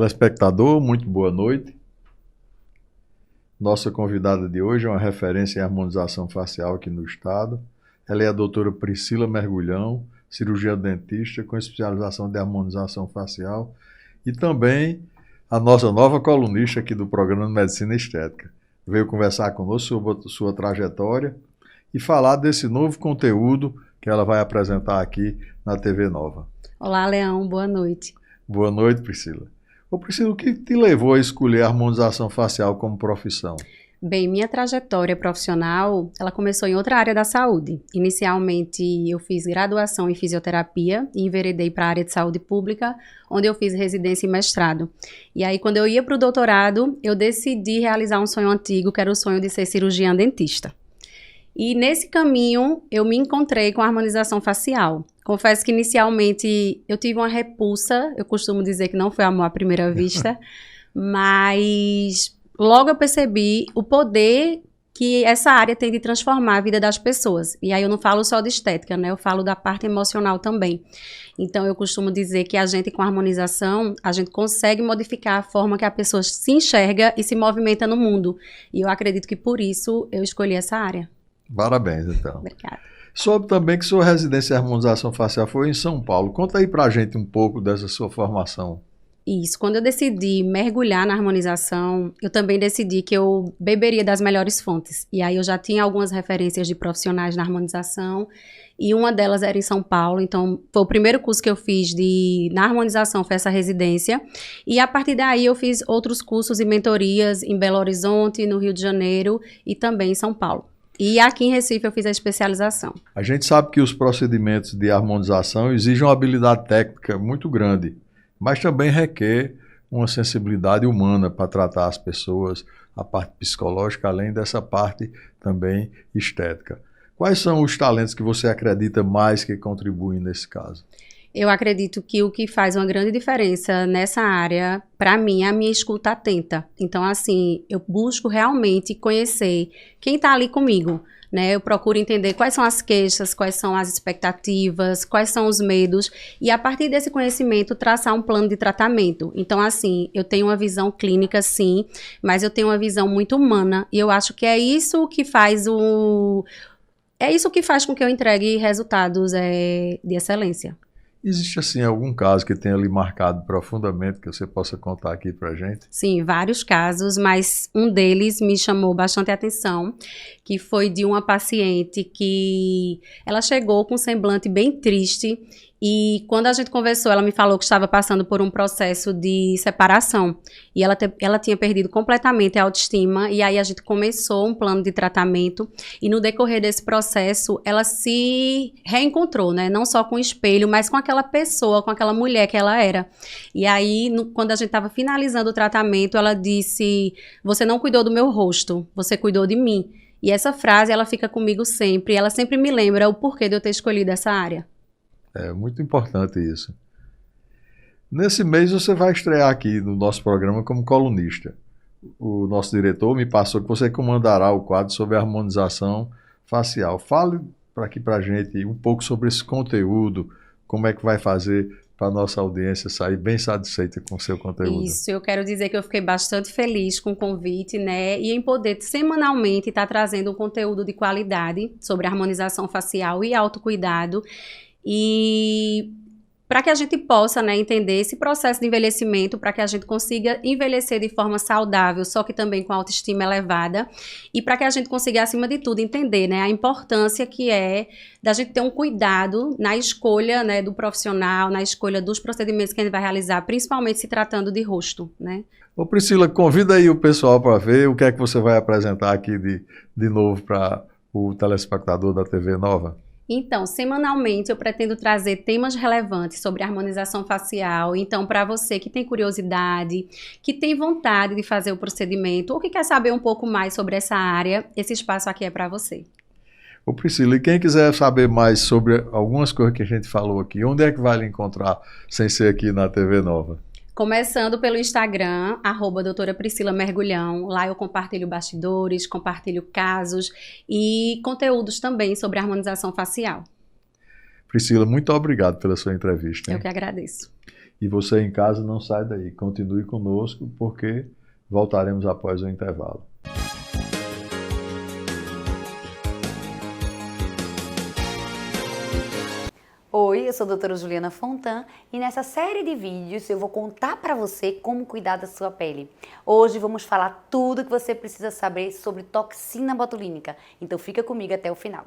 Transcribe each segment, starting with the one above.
Telespectador, muito boa noite. Nossa convidada de hoje é uma referência em harmonização facial aqui no estado. Ela é a doutora Priscila Mergulhão, cirurgiã dentista com especialização de harmonização facial e também a nossa nova colunista aqui do programa de Medicina Estética. Veio conversar conosco sobre sua trajetória e falar desse novo conteúdo que ela vai apresentar aqui na TV Nova. Olá, Leão, boa noite. Boa noite, Priscila. Ô Priscila, o que te levou a escolher a harmonização facial como profissão? Bem, minha trajetória profissional, ela começou em outra área da saúde. Inicialmente, eu fiz graduação em fisioterapia e enveredei para a área de saúde pública, onde eu fiz residência e mestrado. E aí, quando eu ia para o doutorado, eu decidi realizar um sonho antigo, que era o sonho de ser cirurgiã dentista. E nesse caminho, eu me encontrei com a harmonização facial. Confesso que inicialmente eu tive uma repulsa, eu costumo dizer que não foi amor à primeira vista, mas logo eu percebi o poder que essa área tem de transformar a vida das pessoas. E aí eu não falo só de estética, né? Eu falo da parte emocional também. Então eu costumo dizer que a gente com a harmonização, a gente consegue modificar a forma que a pessoa se enxerga e se movimenta no mundo. E eu acredito que por isso eu escolhi essa área. Parabéns, então. Obrigada. Soube também que sua residência em harmonização facial foi em São Paulo. Conta aí pra gente um pouco dessa sua formação. Isso, quando eu decidi mergulhar na harmonização, eu também decidi que eu beberia das melhores fontes. E aí eu já tinha algumas referências de profissionais na harmonização, e uma delas era em São Paulo, então foi o primeiro curso que eu fiz na harmonização, foi essa residência. E a partir daí eu fiz outros cursos e mentorias em Belo Horizonte, no Rio de Janeiro e também em São Paulo. E aqui em Recife eu fiz a especialização. A gente sabe que os procedimentos de harmonização exigem uma habilidade técnica muito grande, mas também requer uma sensibilidade humana para tratar as pessoas, a parte psicológica, além dessa parte também estética. Quais são os talentos que você acredita mais que contribuem nesse caso? Eu acredito que o que faz uma grande diferença nessa área, para mim, é a minha escuta atenta. Então, assim, eu busco realmente conhecer quem está ali comigo, né? Eu procuro entender quais são as queixas, quais são as expectativas, quais são os medos, e a partir desse conhecimento, traçar um plano de tratamento. Então, assim, eu tenho uma visão clínica, sim, mas eu tenho uma visão muito humana, e eu acho que é isso que faz com que eu entregue resultados de excelência. Existe, assim, algum caso que tenha lhe marcado profundamente, que você possa contar aqui pra gente? Sim, vários casos, mas um deles me chamou bastante atenção, que foi de uma paciente que ela chegou com um semblante bem triste e quando a gente conversou, ela me falou que estava passando por um processo de separação e ela tinha perdido completamente a autoestima e aí a gente começou um plano de tratamento e no decorrer desse processo ela se reencontrou, né? Não só com o espelho, mas com aquela pessoa, com aquela mulher que ela era. E aí, quando a gente estava finalizando o tratamento, ela disse: "Você não cuidou do meu rosto, você cuidou de mim." E essa frase, ela fica comigo sempre, ela sempre me lembra o porquê de eu ter escolhido essa área. É muito importante isso. Nesse mês você vai estrear aqui no nosso programa como colunista. O nosso diretor me passou que você comandará o quadro sobre a harmonização facial. Fale aqui pra gente um pouco sobre esse conteúdo, como é que vai fazer para a nossa audiência sair bem satisfeita com o seu conteúdo. Isso, eu quero dizer que eu fiquei bastante feliz com o convite, né? E em poder semanalmente estar trazendo um conteúdo de qualidade sobre harmonização facial e autocuidado. E para que a gente possa, né, entender esse processo de envelhecimento, para que a gente consiga envelhecer de forma saudável, só que também com autoestima elevada, e para que a gente consiga, acima de tudo, entender, né, a importância que é da gente ter um cuidado na escolha, né, do profissional, na escolha dos procedimentos que a gente vai realizar, principalmente se tratando de rosto, né? Ô Priscila, convida aí o pessoal para ver o que é que você vai apresentar aqui de novo para o telespectador da TV Nova. Então, semanalmente eu pretendo trazer temas relevantes sobre harmonização facial. Então, para você que tem curiosidade, que tem vontade de fazer o procedimento ou que quer saber um pouco mais sobre essa área, esse espaço aqui é para você. Ô Priscila, e quem quiser saber mais sobre algumas coisas que a gente falou aqui, onde é que vai lhe encontrar sem ser aqui na TV Nova? Começando pelo Instagram, @doutora Priscila Mergulhão. Lá eu compartilho bastidores, compartilho casos e conteúdos também sobre harmonização facial. Priscila, muito obrigado pela sua entrevista. Eu que agradeço. E você em casa não sai daí. Continue conosco, porque voltaremos após o intervalo. Oi, eu sou a doutora Juliana Fontan e nessa série de vídeos eu vou contar para você como cuidar da sua pele. Hoje vamos falar tudo que você precisa saber sobre toxina botulínica, então fica comigo até o final.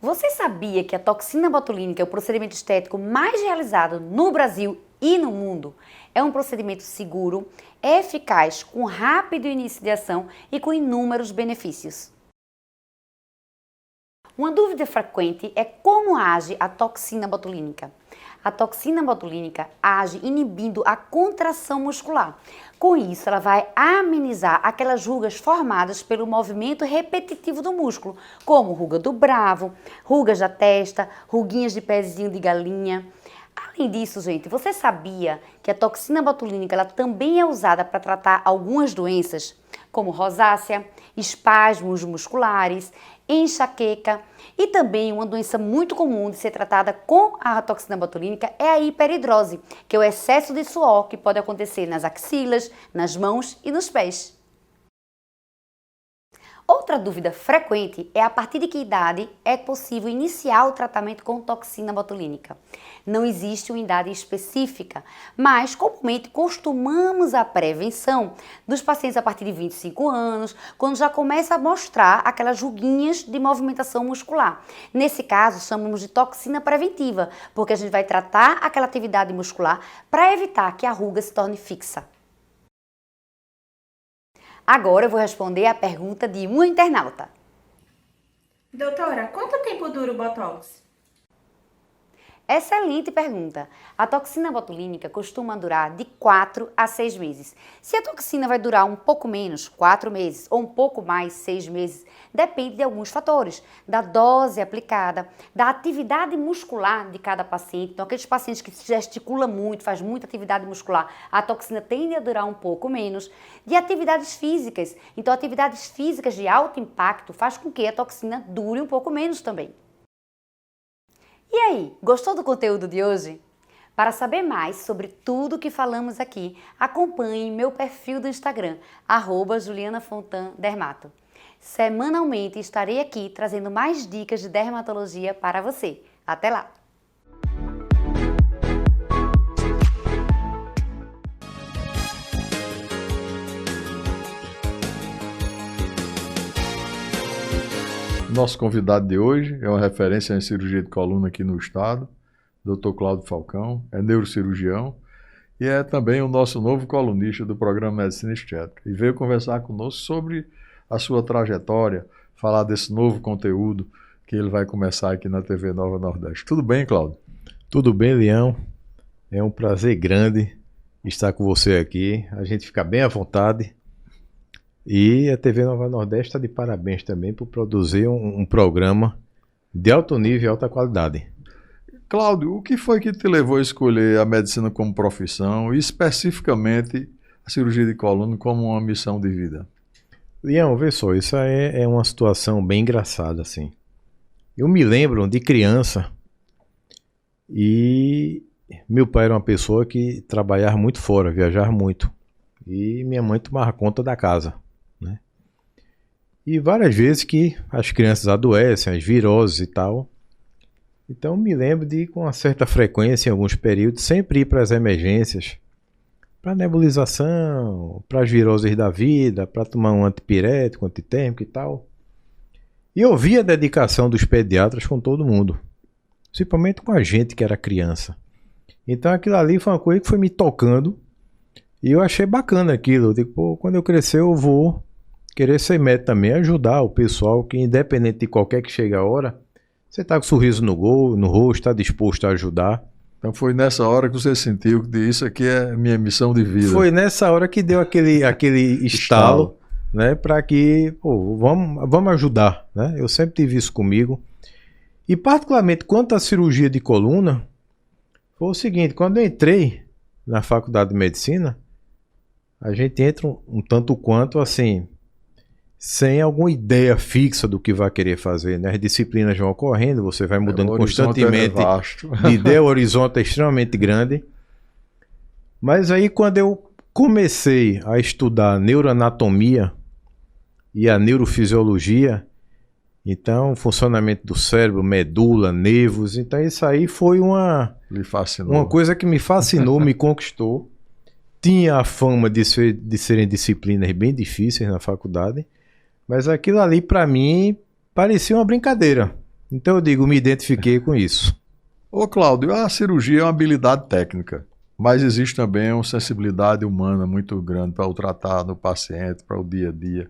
Você sabia que a toxina botulínica é o procedimento estético mais realizado no Brasil e no mundo? É um procedimento seguro, eficaz, com rápido início de ação e com inúmeros benefícios. Uma dúvida frequente é como age a toxina botulínica. A toxina botulínica age inibindo a contração muscular. Com isso, ela vai amenizar aquelas rugas formadas pelo movimento repetitivo do músculo, como ruga do bravo, rugas da testa, ruguinhas de pezinho de galinha. Além disso, gente, você sabia que a toxina botulínica ela também é usada para tratar algumas doenças, como rosácea, espasmos musculares, enxaqueca e também uma doença muito comum de ser tratada com a toxina botulínica é a hiperidrose, que é o excesso de suor que pode acontecer nas axilas, nas mãos e nos pés. Outra dúvida frequente é a partir de que idade é possível iniciar o tratamento com toxina botulínica. Não existe uma idade específica, mas comumente costumamos a prevenção dos pacientes a partir de 25 anos, quando já começa a mostrar aquelas ruguinhas de movimentação muscular. Nesse caso, chamamos de toxina preventiva, porque a gente vai tratar aquela atividade muscular para evitar que a ruga se torne fixa. Agora eu vou responder a pergunta de uma internauta. Doutora, quanto tempo dura o Botox? Excelente pergunta. A toxina botulínica costuma durar de 4 a 6 meses. Se a toxina vai durar um pouco menos, 4 meses, ou um pouco mais, 6 meses, depende de alguns fatores, da dose aplicada, da atividade muscular de cada paciente. Então, aqueles pacientes que gesticulam muito, faz muita atividade muscular, a toxina tende a durar um pouco menos. De atividades físicas. Então, atividades físicas de alto impacto faz com que a toxina dure um pouco menos também. E aí, gostou do conteúdo de hoje? Para saber mais sobre tudo que falamos aqui, acompanhe meu perfil do Instagram, @JulianaFontanDermato. Semanalmente estarei aqui trazendo mais dicas de dermatologia para você. Até lá! Nosso convidado de hoje é uma referência em cirurgia de coluna aqui no estado, Dr. Cláudio Falcão, é neurocirurgião e é também o nosso novo colunista do programa Medicina Estética. E veio conversar conosco sobre a sua trajetória, falar desse novo conteúdo que ele vai começar aqui na TV Nova Nordeste. Tudo bem, Cláudio? Tudo bem, Leão. É um prazer grande estar com você aqui. A gente fica bem à vontade. E a TV Nova Nordeste está de parabéns também por produzir um programa de alto nível e alta qualidade. Cláudio, o que foi que te levou a escolher a medicina como profissão e especificamente a cirurgia de coluna como uma missão de vida? Leão, vê só, isso é uma situação bem engraçada, assim. Eu me lembro de criança e meu pai era uma pessoa que trabalhava muito fora, viajava muito. E minha mãe tomava conta da casa, né? E várias vezes que as crianças adoecem, as viroses e tal. Então me lembro de, com uma certa frequência, em alguns períodos, sempre ir para as emergências, para nebulização, para as viroses da vida, para tomar um antipirético, antitérmico e tal. E eu via a dedicação dos pediatras com todo mundo, principalmente com a gente que era criança. Então aquilo ali foi uma coisa que foi me tocando. E eu achei bacana aquilo. Eu digo, pô, quando eu crescer eu vou querer ser médico também, ajudar o pessoal que, independente de qualquer que chegue a hora, você está com um sorriso no rosto, está disposto a ajudar. Então foi nessa hora que você sentiu que isso aqui é minha missão de vida. Foi nessa hora que deu aquele estalo, né, para que, pô, vamos ajudar, né? Eu sempre tive isso comigo. E particularmente quanto à cirurgia de coluna, foi o seguinte, quando eu entrei na faculdade de medicina, a gente entra um tanto quanto assim, sem alguma ideia fixa do que vai querer fazer, né? As disciplinas vão ocorrendo, você vai mudando constantemente de ideia, o horizonte é extremamente grande. Mas aí quando eu comecei a estudar neuroanatomia e a neurofisiologia, então, funcionamento do cérebro, medula, nervos, então isso aí foi uma coisa que me fascinou, me conquistou. Tinha a fama de serem disciplinas bem difíceis na faculdade, mas aquilo ali para mim parecia uma brincadeira. Então eu digo, me identifiquei com isso. Ô Cláudio, a cirurgia é uma habilidade técnica, mas existe também uma sensibilidade humana muito grande para o tratar do paciente, para o dia a dia.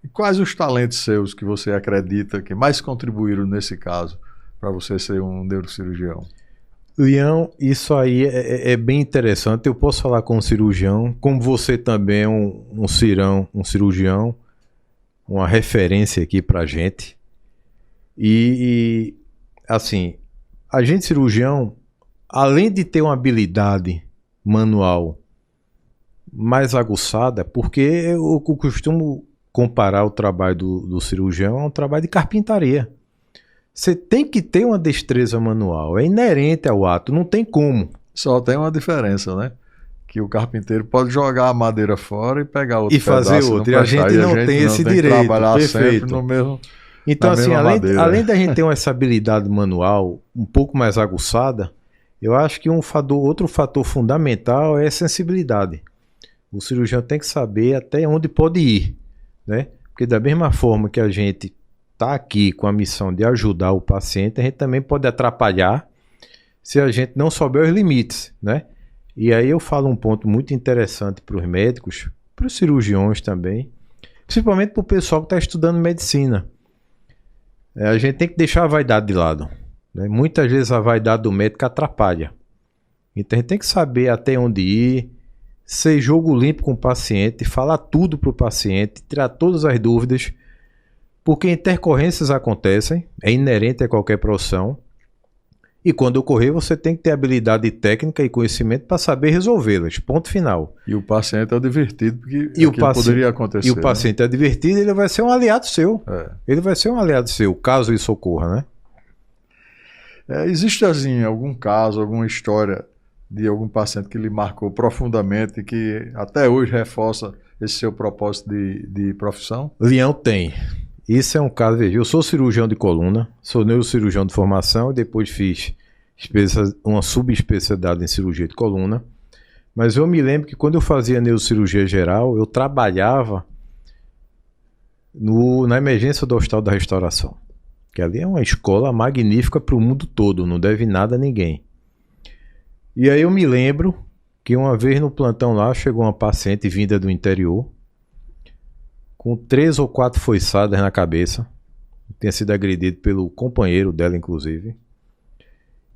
E quais os talentos seus que você acredita que mais contribuíram nesse caso para você ser um neurocirurgião? Leão, isso aí é bem interessante. Eu posso falar com um cirurgião, como você também é um cirurgião, uma referência aqui para a gente. E assim, a gente cirurgião, além de ter uma habilidade manual mais aguçada, porque eu costumo comparar o trabalho do cirurgião a um trabalho de carpintaria. Você tem que ter uma destreza manual, é inerente ao ato, não tem como. Só tem uma diferença, né? Que o carpinteiro pode jogar a madeira fora e pegar outro pedaço. E fazer outro, e a gente não tem esse direito. Trabalhar perfeito. Sempre no mesmo, então, assim, além da gente ter né? essa habilidade manual um pouco mais aguçada, eu acho que outro fator fundamental é a sensibilidade. O cirurgião tem que saber até onde pode ir, né? Porque da mesma forma que a gente está aqui com a missão de ajudar o paciente, a gente também pode atrapalhar se a gente não souber os limites, né? E aí eu falo um ponto muito interessante para os médicos, para os cirurgiões também, principalmente para o pessoal que está estudando medicina. A gente tem que deixar a vaidade de lado, né? Muitas vezes a vaidade do médico atrapalha. Então a gente tem que saber até onde ir, ser jogo limpo com o paciente, falar tudo para o paciente, tirar todas as dúvidas, porque intercorrências acontecem, é inerente a qualquer profissão, e quando ocorrer você tem que ter habilidade técnica e conhecimento para saber resolvê-las, ponto final. E o paciente é divertido, porque poderia acontecer. E o paciente é divertido, ele vai ser um aliado seu. Ele vai ser um aliado seu, caso isso ocorra, né? Existe assim, algum caso, alguma história de algum paciente que lhe marcou profundamente, que até hoje reforça esse seu propósito de profissão? Leão tem. Isso é um caso, veja, eu sou cirurgião de coluna, sou neurocirurgião de formação e depois fiz uma subespecialidade em cirurgia de coluna, mas eu me lembro que quando eu fazia neurocirurgia geral, eu trabalhava na emergência do Hospital da Restauração, que ali é uma escola magnífica para o mundo todo, não deve nada a ninguém. E aí eu me lembro que uma vez no plantão lá chegou uma paciente vinda do interior, com 3 ou 4 foiçadas na cabeça, tinha sido agredido pelo companheiro dela, inclusive,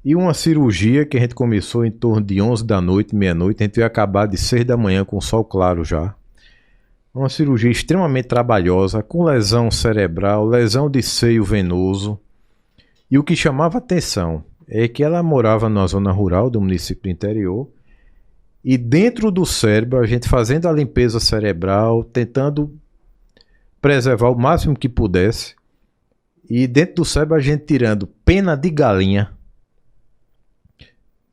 e uma cirurgia que a gente começou em torno de 11 da noite, meia-noite, a gente ia acabar de 6 da manhã com o sol claro já. Uma cirurgia extremamente trabalhosa, com lesão cerebral, lesão de seio venoso, e o que chamava atenção é que ela morava na zona rural do município do interior, e dentro do cérebro, a gente fazendo a limpeza cerebral, tentando preservar o máximo que pudesse, e dentro do cérebro a gente tirando pena de galinha,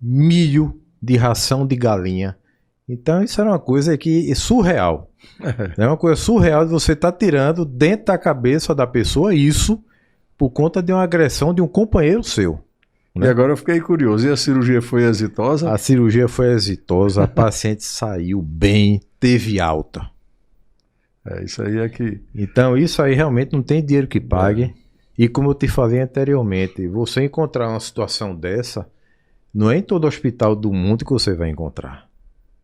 milho de ração de galinha. Então isso era uma coisa que é surreal. É uma coisa surreal de você estar tirando dentro da cabeça da pessoa isso por conta de uma agressão de um companheiro seu. E agora eu fiquei curioso, e a cirurgia foi exitosa? A cirurgia foi exitosa, a paciente saiu bem, teve alta. Isso aí é que... Então isso aí realmente não tem dinheiro que pague. E como eu te falei anteriormente, você encontrar uma situação dessa, não é em todo hospital do mundo que você vai encontrar.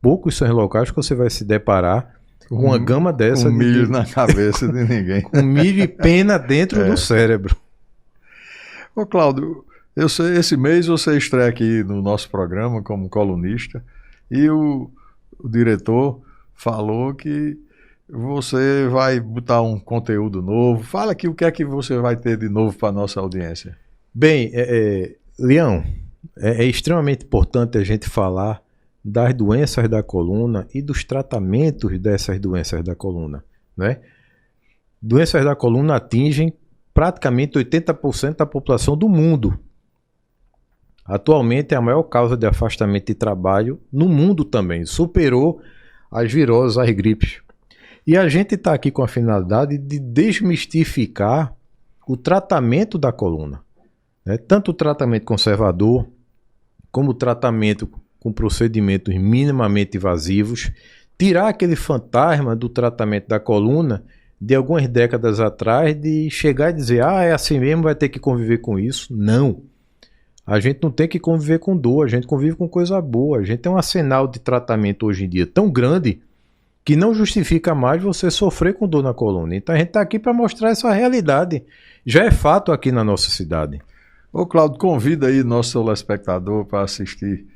Poucos são os locais que você vai se deparar com uma gama dessa. Com milho na cabeça de ninguém. Com milho e pena dentro do cérebro. Ô Cláudio, eu sei, esse mês você estreia aqui no nosso programa como colunista, e o diretor falou que você vai botar um conteúdo novo. Fala aqui o que é que você vai ter de novo para a nossa audiência. Bem, Leão, é extremamente importante a gente falar das doenças da coluna e dos tratamentos dessas doenças da coluna, né? Doenças da coluna atingem praticamente 80% da população do mundo. Atualmente é a maior causa de afastamento de trabalho no mundo também. Superou as viroses, as gripes. E a gente está aqui com a finalidade de desmistificar o tratamento da coluna, né? Tanto o tratamento conservador, como o tratamento com procedimentos minimamente invasivos, tirar aquele fantasma do tratamento da coluna de algumas décadas atrás, de chegar e dizer, é assim mesmo, vai ter que conviver com isso. Não. A gente não tem que conviver com dor, a gente convive com coisa boa. A gente tem um arsenal de tratamento hoje em dia tão grande que não justifica mais você sofrer com dor na coluna. Então a gente está aqui para mostrar essa realidade. Já é fato aqui na nossa cidade. Ô Cláudio, convida aí nosso telespectador para assistir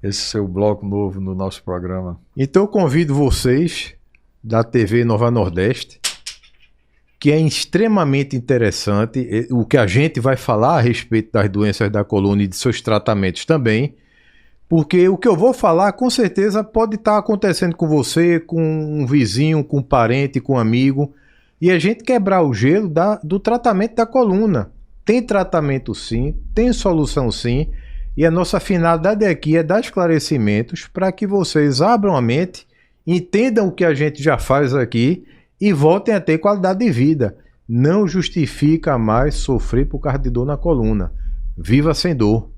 esse seu bloco novo no nosso programa. Então eu convido vocês da TV Nova Nordeste, que é extremamente interessante, o que a gente vai falar a respeito das doenças da coluna e de seus tratamentos também, porque o que eu vou falar com certeza pode estar acontecendo com você, com um vizinho, com um parente, com um amigo, e a gente quebrar o gelo do tratamento da coluna. Tem tratamento sim, tem solução sim, e a nossa finalidade aqui é dar esclarecimentos para que vocês abram a mente, entendam o que a gente já faz aqui e voltem a ter qualidade de vida. Não justifica mais sofrer por causa de dor na coluna. Viva sem dor.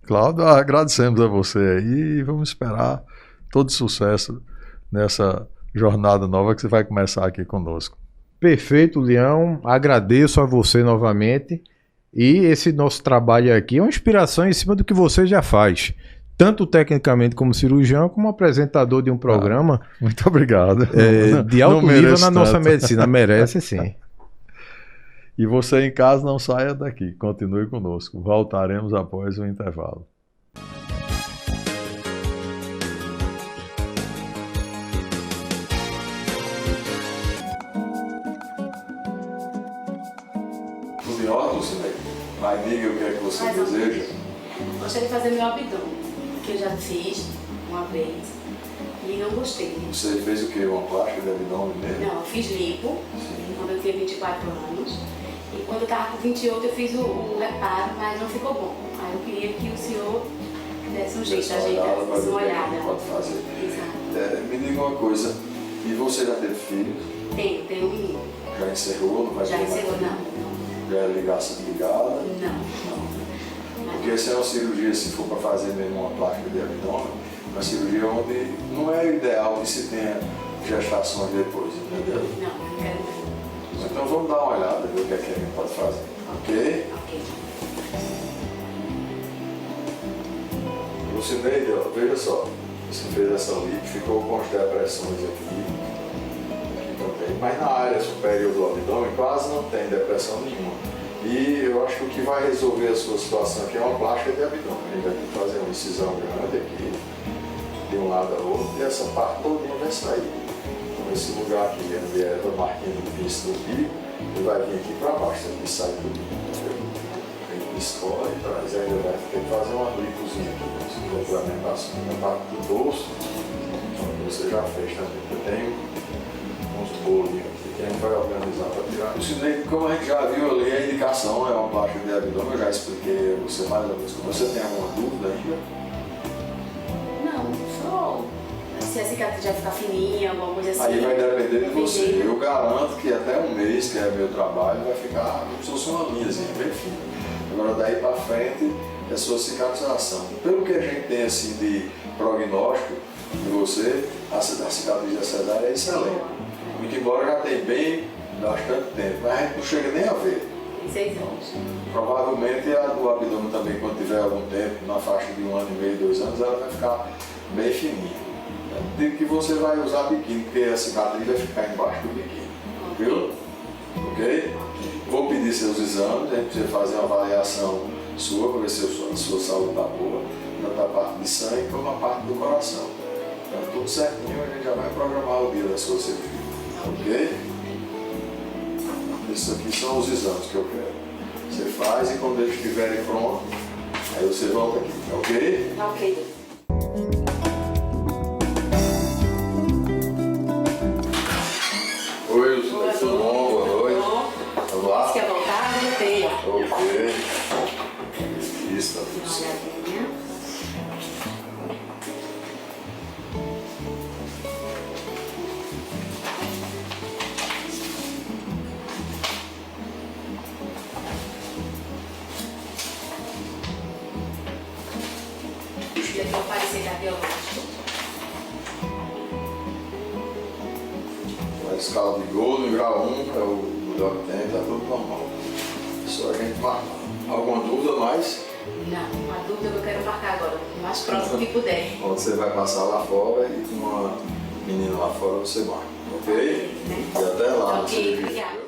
Cláudio, agradecemos a você aí e vamos esperar todo sucesso nessa jornada nova que você vai começar aqui conosco. Perfeito, Leão. Agradeço a você novamente. E esse nosso trabalho aqui é uma inspiração em cima do que você já faz. Tanto tecnicamente como cirurgião, como apresentador de um programa. Muito obrigado. De alto nível na nossa medicina. Merece sim. E você em casa não saia daqui. Continue conosco. Voltaremos após o intervalo. Tudo em ordem, Lucineide? Mas diga o que é que você deseja. Gostaria de fazer meu abdômen, que eu já fiz uma vez e não gostei. Você fez o quê? Uma plástica de abdômen mesmo? Não, eu fiz lipo. Sim. Quando eu tinha 24 anos. E quando eu estava com 28 eu fiz um reparo, mas não ficou bom. Aí eu queria que o senhor desse um jeito, desse uma olhada. Pode fazer. Exato. Me diga uma coisa, e você já teve filho? Tenho um menino. Já encerrou? Não vai Já ter encerrou, mais? não. Já é ligação ligada? Não. Porque essa é uma cirurgia, se for para fazer mesmo uma plástica de abdômen, uma cirurgia onde não é ideal que se tenha gestações depois, entendeu? Não quero ver. Então vamos dar uma olhada, ver o que é que a gente pode fazer, ok? Ok. Lucineide, veja só, você fez essa lipo, ficou com as depressões aqui também, mas na área superior do abdômen quase não tem depressão nenhuma. E eu acho que o que vai resolver a sua situação aqui é uma plástica de abdômen. A gente vai ter que fazer uma incisão grande aqui, de um lado ao outro, e essa parte todinha vai sair. Então esse lugar aqui, onde é a marquinha do piso do bico, ele vai vir aqui para baixo, aqui sai tudo. A gente escola e traz, ainda vai ter que fazer uma lipozinha aqui, de complementação na parte do dorso, que você já fez também. Eu tenho uns bolinhos aqui que a gente vai organizar para tirar. Lucineide, como a gente já viu ali, a indicação é uma plástica de abdômen, eu já expliquei a você mais ou menos. Você tem alguma dúvida ainda? Não, só se a cicatriz já ficar fininha, alguma coisa assim. Aí vai depender de você. Eu garanto que até um mês, que é meu trabalho, vai ficar como se fosse uma linhazinha bem fina. Agora daí para frente é sua cicatrização. Pelo que a gente tem assim de prognóstico de você, a cicatriz da cesárea é excelente. Muito embora já tem bem bastante tempo, mas a gente não chega nem a ver. 6 anos. Provavelmente a do abdômen também, quando tiver algum tempo, na faixa de 1 ano e meio, 2 anos, ela vai ficar bem fininha. Digo que você vai usar biquíni, porque a cicatriz vai ficar embaixo do biquíni. Viu? Ok? Vou pedir seus exames, a gente precisa fazer uma avaliação sua, para ver se a sua saúde está boa, tanto a parte de sangue como a parte do coração. Então, tudo certinho, a gente já vai programar o dia da sua cirurgia. Ok? Esses aqui são os exames que eu quero. Você faz e quando eles estiverem prontos, Aí você volta aqui, ok? Tá ok. Oi, tudo bom? Boa noite. Vamos lá? Você quer voltar? Voltei. Ok. Isso, tá tudo certo. Daqui eu parecer cardiológico. A escala de gol no grau 1 é o melhor que tem, tá tudo normal. Só a gente marcar. Alguma dúvida mais? Não, uma dúvida que eu quero marcar agora, o mais próximo que puder. Quando você vai passar lá fora e com uma menina lá fora você marca, ok? Né? E até lá. Ok, obrigada.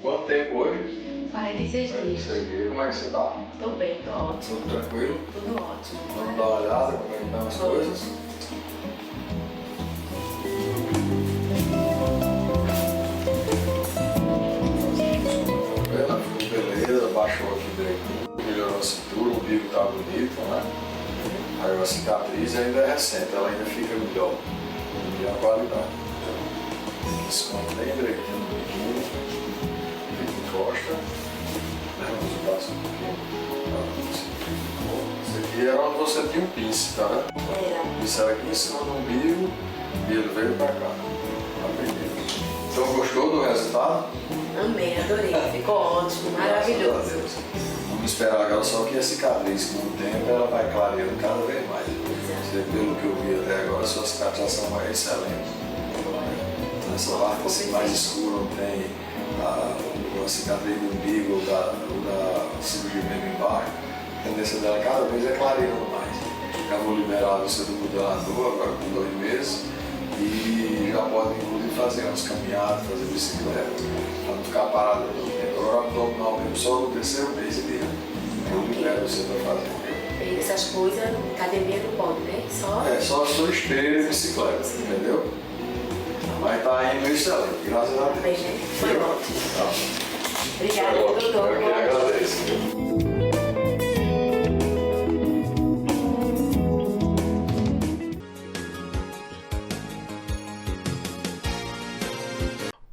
Quanto tempo hoje? 46 dias. Como é que você tá? Tô bem, tô ótimo. Tudo tranquilo? Tudo ótimo. Vamos dar uma olhada como é que estão as coisas? Beleza, baixou aqui direitinho, melhorou a cintura, o umbigo tá bonito, né? Aí a cicatriz ainda é recente, ela ainda fica melhor, melhor qualidade. Então, esconde bem direitinho no biquinho, encosta, leva os braços um pouquinho. Isso aqui era onde você tinha um pince, tá? Era. Isso era aqui em cima do umbigo e ele veio pra cá. Então gostou do resultado? Amei, adorei. Ficou ótimo, maravilhoso. Graças a Deus. Vamos esperar agora só que a cicatriz, com o tempo, ela vai clareando cada vez mais. Você, pelo que eu vi até agora, sua cicatrização vai excelente. Nessa parte assim, mais escura, não tem a cicatriz do umbigo ou da cirurgia mesmo embaixo. A tendência dela cada vez é clareando mais. Já vou liberar você do modelador agora com 2 meses e já pode inclusive fazer umas caminhadas, fazer bicicleta, para não ficar parado todo o tempo. Agora o abdominal mesmo só no 3º mês ele eu libero você para fazer. Essas coisas, academia não pode, né? É só a sua esteira e bicicleta, entendeu? Mas tá indo excelente, graças a Deus. Bem, né? Foi ótimo. Tá. Obrigada, doutor. Eu que agradeço.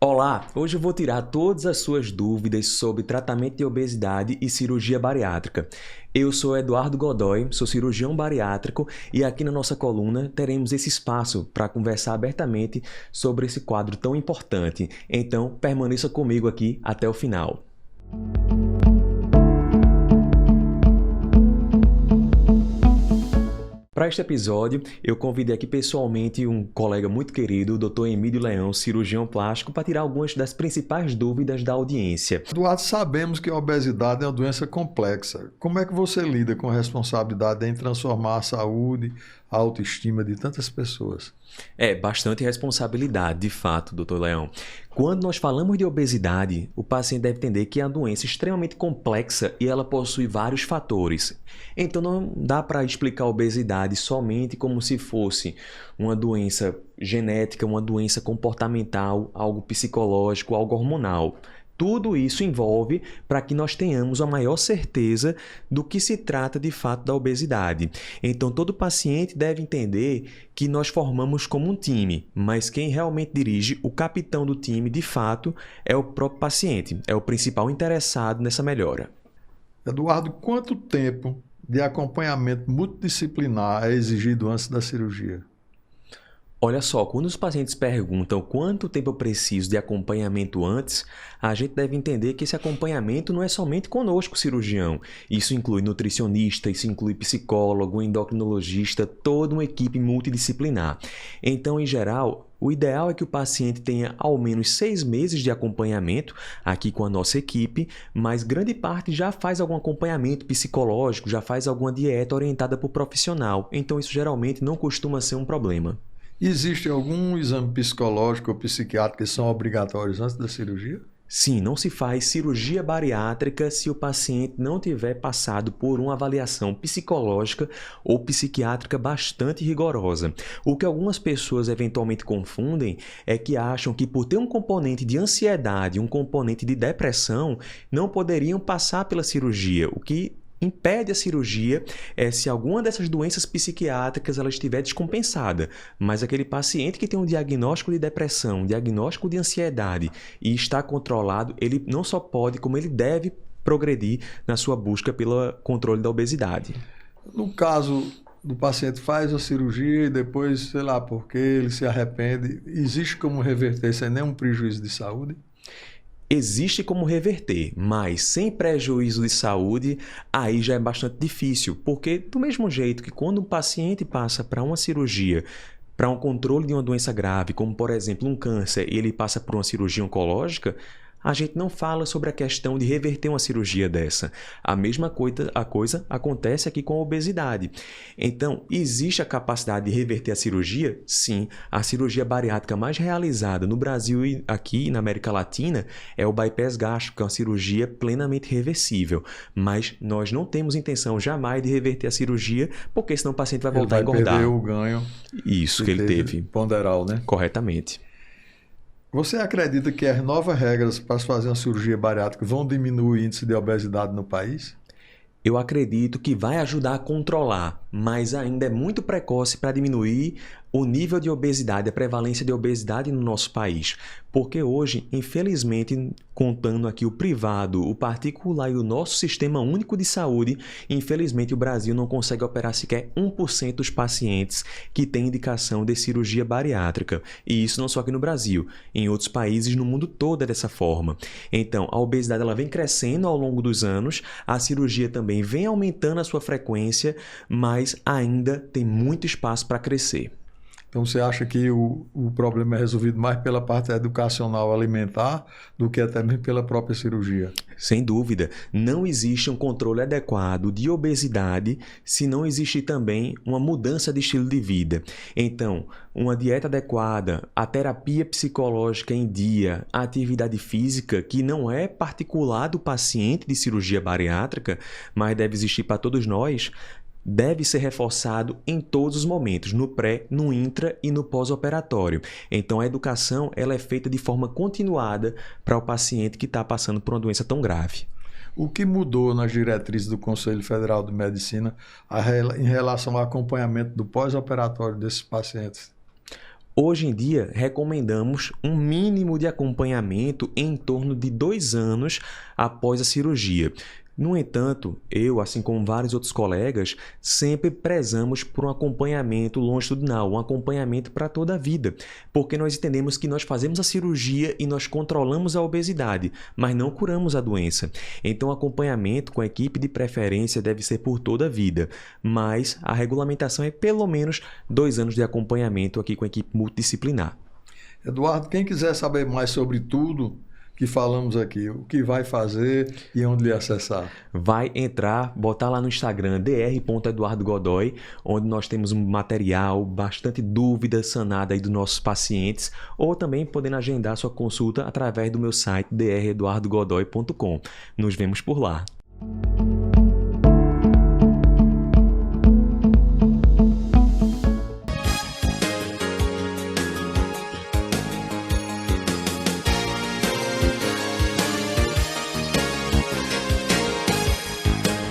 Olá, hoje eu vou tirar todas as suas dúvidas sobre tratamento de obesidade e cirurgia bariátrica. Eu sou Eduardo Godoy, sou cirurgião bariátrico e aqui na nossa coluna teremos esse espaço para conversar abertamente sobre esse quadro tão importante. Então, permaneça comigo aqui até o final. Para este episódio, eu convidei aqui pessoalmente um colega muito querido, o Dr. Emílio Leão, cirurgião plástico, para tirar algumas das principais dúvidas da audiência. Eduardo, sabemos que a obesidade é uma doença complexa. Como é que você lida com a responsabilidade em transformar a saúde, a autoestima de tantas pessoas? É bastante responsabilidade, de fato, Dr. Leão. Quando nós falamos de obesidade, o paciente deve entender que é uma doença extremamente complexa e ela possui vários fatores. Então não dá para explicar a obesidade somente como se fosse uma doença genética, uma doença comportamental, algo psicológico, algo hormonal. Tudo isso envolve para que nós tenhamos a maior certeza do que se trata de fato da obesidade. Então, todo paciente deve entender que nós formamos como um time, mas quem realmente dirige, o capitão do time, de fato, é o próprio paciente, é o principal interessado nessa melhora. Eduardo, quanto tempo de acompanhamento multidisciplinar é exigido antes da cirurgia? Olha só, quando os pacientes perguntam quanto tempo eu preciso de acompanhamento antes, a gente deve entender que esse acompanhamento não é somente conosco, cirurgião. Isso inclui nutricionista, isso inclui psicólogo, endocrinologista, toda uma equipe multidisciplinar. Então, em geral, o ideal é que o paciente tenha ao menos 6 meses de acompanhamento aqui com a nossa equipe, mas grande parte já faz algum acompanhamento psicológico, já faz alguma dieta orientada por profissional. Então, isso geralmente não costuma ser um problema. Existe algum exame psicológico ou psiquiátrico que são obrigatórios antes da cirurgia? Sim, não se faz cirurgia bariátrica se o paciente não tiver passado por uma avaliação psicológica ou psiquiátrica bastante rigorosa. O que algumas pessoas eventualmente confundem é que acham que por ter um componente de ansiedade, um componente de depressão, não poderiam passar pela cirurgia, o que impede a cirurgia se alguma dessas doenças psiquiátricas ela estiver descompensada. Mas aquele paciente que tem um diagnóstico de depressão, um diagnóstico de ansiedade e está controlado, ele não só pode, como ele deve progredir na sua busca pelo controle da obesidade. No caso do paciente faz a cirurgia e depois, sei lá, porque ele se arrepende, existe como reverter sem nenhum prejuízo de saúde? Existe como reverter, mas sem prejuízo de saúde, aí já é bastante difícil, porque do mesmo jeito que quando um paciente passa para uma cirurgia, para um controle de uma doença grave, como por exemplo um câncer, e ele passa por uma cirurgia oncológica, a gente não fala sobre a questão de reverter uma cirurgia dessa. A mesma coisa acontece aqui com a obesidade. Então, existe a capacidade de reverter a cirurgia? Sim. A cirurgia bariátrica mais realizada no Brasil e aqui na América Latina é o bypass gástrico, que é uma cirurgia plenamente reversível. Mas nós não temos intenção jamais de reverter a cirurgia, porque senão o paciente vai voltar a engordar. Ele vai perder o ganho. Isso que ele teve. Ponderal, né? Corretamente. Você acredita que as novas regras para se fazer uma cirurgia bariátrica vão diminuir o índice de obesidade no país? Eu acredito que vai ajudar a controlar, mas ainda é muito precoce para diminuir o nível de obesidade, a prevalência de obesidade no nosso país. Porque hoje, infelizmente, contando aqui o privado, o particular e o nosso sistema único de saúde, infelizmente o Brasil não consegue operar sequer 1% dos pacientes que têm indicação de cirurgia bariátrica. E isso não só aqui no Brasil, em outros países no mundo todo é dessa forma. Então, a obesidade ela vem crescendo ao longo dos anos, a cirurgia também vem aumentando a sua frequência, mas ainda tem muito espaço para crescer. Então você acha que o problema é resolvido mais pela parte educacional alimentar do que até mesmo pela própria cirurgia? Sem dúvida, não existe um controle adequado de obesidade se não existe também uma mudança de estilo de vida. Então, uma dieta adequada, a terapia psicológica em dia, a atividade física, que não é particular do paciente de cirurgia bariátrica, mas deve existir para todos nós, deve ser reforçado em todos os momentos, no pré, no intra e no pós-operatório. Então, a educação ela é feita de forma continuada para o paciente que está passando por uma doença tão grave. O que mudou nas diretrizes do Conselho Federal de Medicina em relação ao acompanhamento do pós-operatório desses pacientes? Hoje em dia, recomendamos um mínimo de acompanhamento em torno de 2 anos após a cirurgia. No entanto, eu, assim como vários outros colegas, sempre prezamos por um acompanhamento longitudinal, um acompanhamento para toda a vida, porque nós entendemos que nós fazemos a cirurgia e nós controlamos a obesidade, mas não curamos a doença. Então, o acompanhamento com a equipe de preferência deve ser por toda a vida, mas a regulamentação é pelo menos 2 anos de acompanhamento aqui com a equipe multidisciplinar. Eduardo, quem quiser saber mais sobre tudo que falamos aqui, o que vai fazer e onde lhe acessar? Vai entrar, botar lá no Instagram, dr.eduardogodoy, onde nós temos um material, bastante dúvida sanada aí dos nossos pacientes, ou também podendo agendar sua consulta através do meu site, dreduardogodoy.com. Nos vemos por lá.